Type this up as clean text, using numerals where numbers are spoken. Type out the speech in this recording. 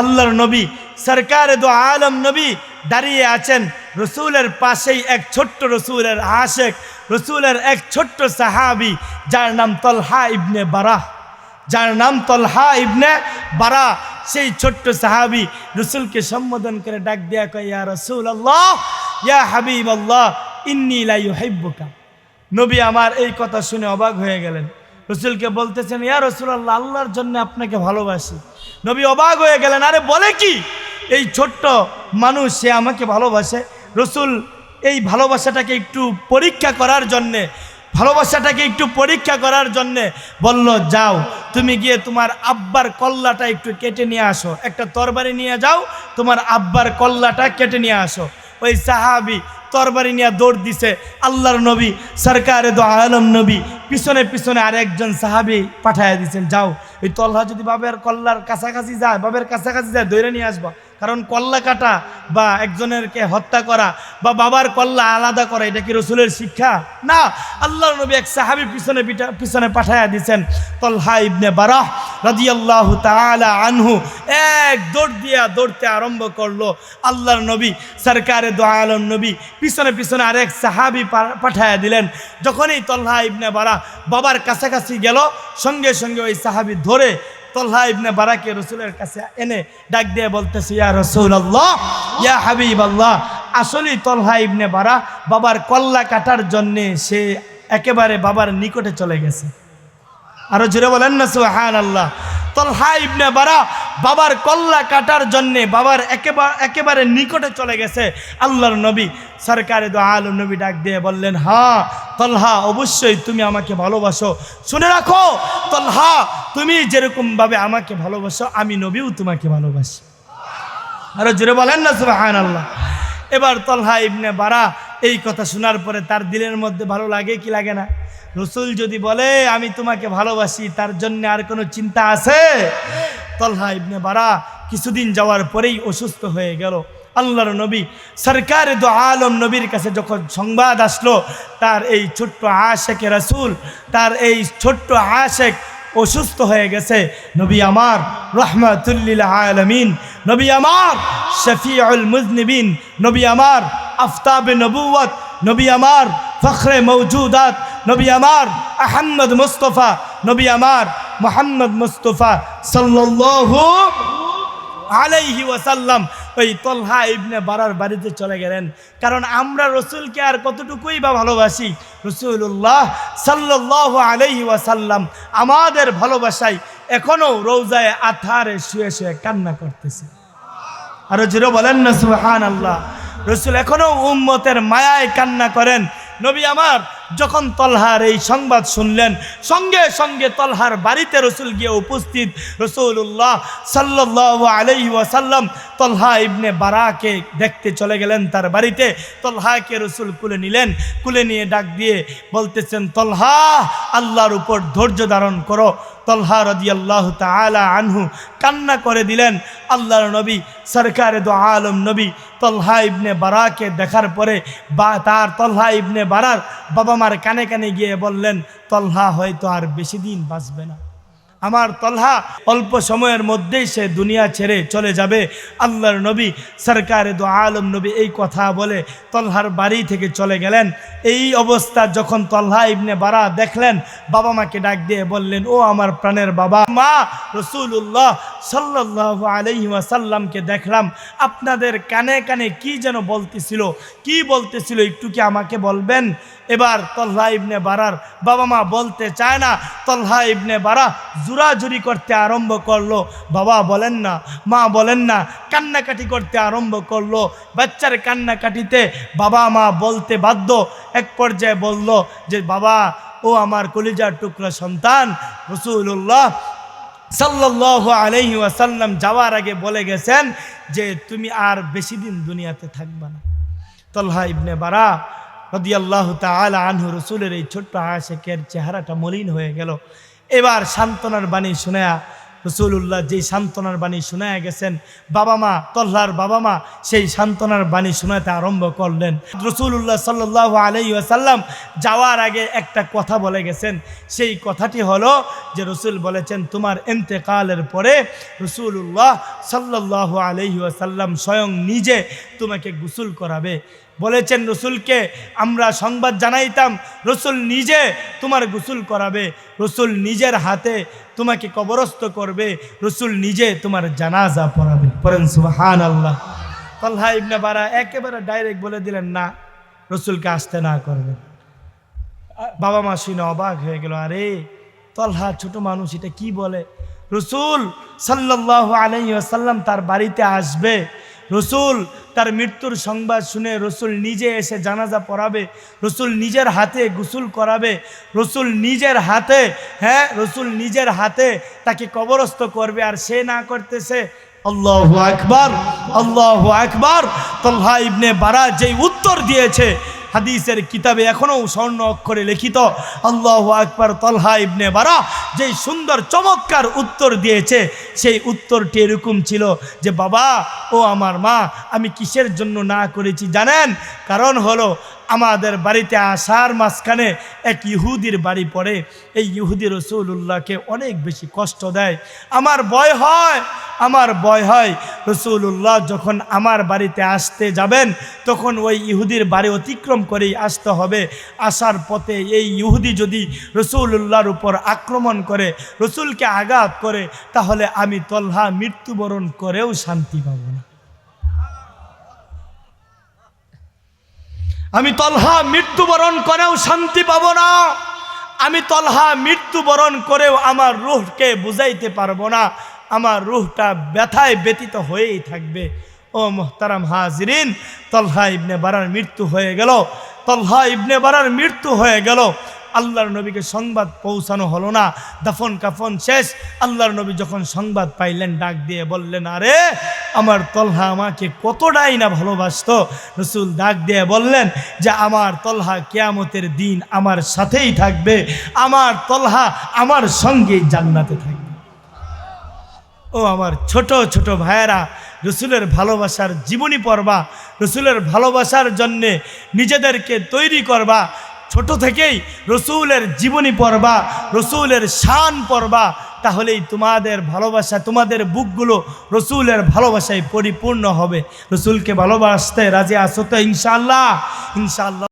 আল্লাহর নবী সরকারে দো আলম নবী দাঁড়িয়ে আছেন। রসুলের পাশেই এক ছোট্ট রসুলের আশেক, রসুলের এক ছোট্ট সাহাবি, যার নাম তলহা ইবনে বারাহ, যার নাম তলহা ইবনে বারাহ। সেই ছোট্ট সাহাবি রসুলকে সম্বোধন করে ডাক দেয়া কয়, ইয়া রাসূলুল্লাহ, ইয়া হাবিবাল্লাহ, ইন্নী লা ইউহিব্বুকা। নবী আমার এই কথা শুনে অবাক হয়ে গেলেন। রসুলকে বলতেছেন, ইয়া রাসূলুল্লাহ, আল্লাহর জন্য আপনাকে ভালোবাসি। নবী অবাক হয়ে গেলেন, আরে বলে কি, এই ছোট্ট মানুষ সে আমাকে ভালোবাসে। রসুল এই ভালোবাসাটাকে একটু পরীক্ষা করার জন্যে, বলল, যাও তুমি গিয়ে তোমার আব্বার কল্লাটা একটু কেটে নিয়ে আসো, একটা তরবারি নিয়ে যাও, তোমার আব্বার কল্লাটা কেটে নিয়ে আসো। ওই সাহাবি তরবারি নিয়ে দৌড় দিছে। আল্লাহর নবী সরকারে দো আলম নবী পিছনে পিছনে আরেকজন সাহাবি পাঠাইয়া দিচ্ছেন, যাও ওই তলহা যদি বাবের কল্লার কাছাকাছি যায়, ধরে নিয়ে আসবা। কারণ কল্লা কাটা বা একজনেরকে হত্যা করা বা বাবার কল্লা আলাদা করা, এটা কি রসুলের শিক্ষা? না। আল্লাহর নবী এক সাহাবি পিছনে পাঠাইয়া দিচ্ছেন। তলহা ইবনে বারাহ রাদিয়াল্লাহু তাআলা আনহু এক দৌড়তে আরম্ভ করলো। আল্লাহর নবী সরকারে দো আলম নবী পিছনে পিছনে আরেক সাহাবি পাঠাইয়া দিলেন। যখনই তলহা ইবনে বারাহ বাবার কাছাকাছি গেল, সঙ্গে সঙ্গে ওই সাহাবি ধরে তলহা ইবনে বারাকে রসুলের কাছে এনে ডাক দিয়ে বলতেছে, ইয়া রাসূলুল্লাহ, ইয়া হাবিবাল্লাহ, আসলেই তলহা ইবনে বারাহ বাবার কল্লা কাটার জন্যে সে একেবারে বাবার নিকটে চলে গেছে। আরো জোরে বলেন না সুবহানাল্লাহ। তলহা ইবনে বারাহ বাবার কল্লা কাটার জন্যে বাবার একেবারে নিকটে চলে গেছে। আল্লাহর নবী সরকারে দো আলম নবী ডাক দিয়ে বললেন, হ্যাঁ তলহা, অবশ্যই তুমি আমাকে ভালোবাসো। শুনে রাখো তলহা, তুমি যেরকমভাবে আমাকে ভালোবাসো, আমি নবীও তোমাকে ভালোবাসি। আরো জোরে বলেন না সুবহানাল্লাহ। এবার তলহা ইবনে বারাহ এই কথা শোনার পরে তার দিলের মধ্যে ভালো লাগে কি লাগে না? রসুল যদি বলে আমি তোমাকে ভালোবাসি, তার জন্য আর কোনো চিন্তা আছে? তলহা ইবনে বারাহ কিছুদিন যাওয়ার পরেই অসুস্থ হয়ে গেল। আল্লাহর নবী সরকারে দো আলম নবীর কাছে যখন সংবাদ আসলো তার এই ছোট্ট আশেকে রাসূল, তার এই ছোট্ট আশেক অসুস্থ হয়ে গেছে, নবী আমার রহমাতুল লিল আলামিন, নবী আমার শফিউল মুজনিবিন, নবী আমার আফতাবে নবুয়ত, নবী আমার ফখরে মওজুদাত, নবী আমার আহমদ মুস্তফা, নবী আমার মোহাম্মদ মুস্তফা সাল্লাল্লাহু আলাইহি ওয়াসাল্লাম ওই তলহা ইবনে বারার বাড়িতে চলে গেলেন। কারণ আমরা রসুলকে আর কতটুকুই বা ভালোবাসি, রাসূলুল্লাহ সাল্লাল্লাহু আলাইহি ওয়াসাল্লাম আমাদের ভালোবাসায় এখনো রওজায়ে আতহারে শুয়ে শুয়ে কান্না করতেছে। আরো জোরে বলেন না সুবহানাল্লাহ। রসুল এখনো উম্মতের মায়ায় কান্না করেন। নবী আমার যখন তলহার এই সংবাদ শুনলেন, সঙ্গে সঙ্গে তলহার বাড়িতে রসুল গিয়ে উপস্থিত। রাসূলুল্লাহ সাল্লাল্লাহু আলাইহি ওয়াসাল্লাম তলহা ইবনে বারাকে দেখতে চলে গেলেন তার বাড়িতে। তলহাকে রসুল কুলে নিলেন, কুলে নিয়ে ডাক দিয়ে বলতেছেন, তলহা আল্লাহর উপর ধৈর্য ধারণ করো। তলহা রাদিয়াল্লাহু তাআলা আনহু কান্না করে দিলেন। আল্লাহর নবী সরকারে দো আলম নবী তলহা ইবনে বারাকে দেখার পরে তার তলহা ইবনে বারার বাবা মার কানে কানে গিয়ে বললেন, তলহা হয়তো আর বেশি দিন বাঁচবে না, আমার তলহা অল্প সময়ের মধ্যেই সে দুনিয়া ছেড়ে চলে যাবে। আল্লাহর নবী সরকারে দো আলম নবী এই কথা বলে তলহার বাড়ি থেকে চলে গেলেন। এই অবস্থা যখন তলহা ইবনে বারা দেখলেন, বাবা মাকে ডাক দিয়ে বললেন, ও আমার প্রাণের বাবা মা, রাসূলুল্লাহ সাল্লাল্লাহু আলাইহি ওয়াসাল্লামকে দেখলাম, আপনাদের কানে কানে কি যেন বলতেছিল, একটু কি আমাকে বলবেন? এবার তলহা ইবনে বারার বাবা মা বলতে চায় না। তলহা ইবনে বারা জোরাজুরি করতে আরম্ভ করলো, বাবা বলেন না, মা বলেন না, কান্নাকাটি করতে আরম্ভ করলো। বাচ্চার কান্নাকাটিতে বাবা মা বলতে বাধ্য। এক পর্যায়ে বলল যে, বাবা, ও আমার কলিজার টুকরা সন্তান, রাসূলুল্লাহ সাল্লাল্লাহু আলাইহি ওয়াসাল্লাম যাওয়ার আগে বলে গেছেন যে তুমি আর বেশি দিন দুনিয়াতে থাকবা না। তলহা ইবনে বারা রাদিয়াল্লাহু তাআলা আনহু রসুলের এই ছোট্ট আশেকের চেহারাটা মলিন হয়ে গেল। এবার সান্ত্বনার বাণী শুনে রাসূলুল্লাহ যেই সান্ত্বনার বাণী শোনায় গেছেন, বাবা মা তলহার বাবা মা সেই সান্ত্বনার বাণী শোনাতে আরম্ভ করলেন। রাসূলুল্লাহ সাল্লাল্লাহু আলাইহি ওয়াসাল্লাম যাওয়ার আগে একটা কথা বলে গেছেন। সেই কথাটি হলো যে রসুল বলেছেন, তোমার ইন্তেকালের পরে রাসূলুল্লাহ সাল্লাল্লাহু আলাইহি ওয়াসাল্লাম স্বয়ং নিজে তোমাকে গোসল করাবে। বলেছেন রসুলকে আমরা সংবাদ জানাইতাম, রসুল নিজে তোমার গোসল করাবে, রসুল নিজের হাতে তোমাকে কবরস্থ করবে, রসুল নিজে তোমার জানাজা পড়াবে। পড়েন সুবহানাল্লাহ। তালহা ইবনে বারা একেবারে ডাইরেক্ট বলে দিলেন, না, রসুলকে আসতে না করবেন। বাবা মা শুনে অবাক হয়ে গেল, আরে তালহা ছোট মানুষ, এটা কি বলে? রসুল সাল্লাল্লাহু আলাইহি ওয়াসাল্লাম তার বাড়িতে আসবে, রসুল তার মৃত্যুর সংবাদ শুনে রসুল নিজে এসে জানাজা পড়াবে, রসুল নিজের হাতে গোসল করাবে, রসুল নিজের হাতে রসুল নিজের হাতে তাকে কবরস্থ করবে, আর সে না করতেছে। আল্লাহু আকবার, আল্লাহু আকবার। তালহা ইবনে বারা যেই উত্তর দিয়েছে, হাদিসের কিতাবে এখনো স্বর্ণ অক্ষরে লিখিত, আল্লাহু আকবার। তালহা ইবনে বারা যেই সুন্দর চমৎকার উত্তর দিয়েছে, সেই উত্তরটি এরকম ছিল যে, বাবা ও আমার মা, আমি কিসের জন্য না করেছি জানেন? কারণ হলো আমাদের বাড়িতে আসার মাঝখানে এক ইহুদির বাড়ি পড়ে। এই ইহুদি রাসূলুল্লাহকে অনেক বেশি কষ্ট দেয়। আমার ভয় হয় রাসূলুল্লাহ যখন আমার বাড়িতে আসতে যাবেন, তখন ওই ইহুদির বাড়ি অতিক্রম করেই আসতে হবে। আসার পথে এই ইহুদি যদি রাসূলুল্লাহর উপর আক্রমণ করে, রসুলকে আঘাত করে, তাহলে আমি তালহা মৃত্যুবরণ করেও শান্তি পাব না। আমি তালহা মৃত্যুবরণ করেও শান্তি পাব না। আমি তালহা মৃত্যুবরণ করেও আমার রূহকে বুঝাইতে পারবো না। আমার রূহটা ব্যথায় ব্যতীত হয়েই থাকবে। ও মুহতারাম হাজিরিন, তালহা ইবনে বারার মৃত্যু হয়ে গেল। তালহা ইবনে বারার মৃত্যু হয়ে গেল। আল্লাহর নবীকে সংবাদ পৌঁছানো হলো না। দাফন কাফন শেষ। আল্লাহর নবী যখন সংবাদ পাইলেন, ডাক দিয়ে বললেন, আরে আমার তালহা আমাকে কতটাই না ভালোবাসতো। রসুল ডাক দিয়ে বললেন যে, আমার তালহা কিয়ামতের দিন আমার সাথেই থাকবে, আমার তালহা আমার সঙ্গেই জান্নাতে থাকবে। ও আমার ছোট ছোট ভাইয়েরা, রসুলের ভালোবাসার জীবনী পড়বা, রসুলের ভালোবাসার জন্যে নিজেদেরকে তৈরি করবা। ছোট থেকেই রসুলের জীবনী পড়বা, রসুলের শান পড়বা, তাহলেই তোমাদের ভালোবাসা, তোমাদের বুকগুলো রসুলের ভালোবাসায় পরিপূর্ণ হবে। রসুলকে ভালোবাসতে রাজি আছো তো? ইনশাআল্লাহ, ইনশাআল্লাহ।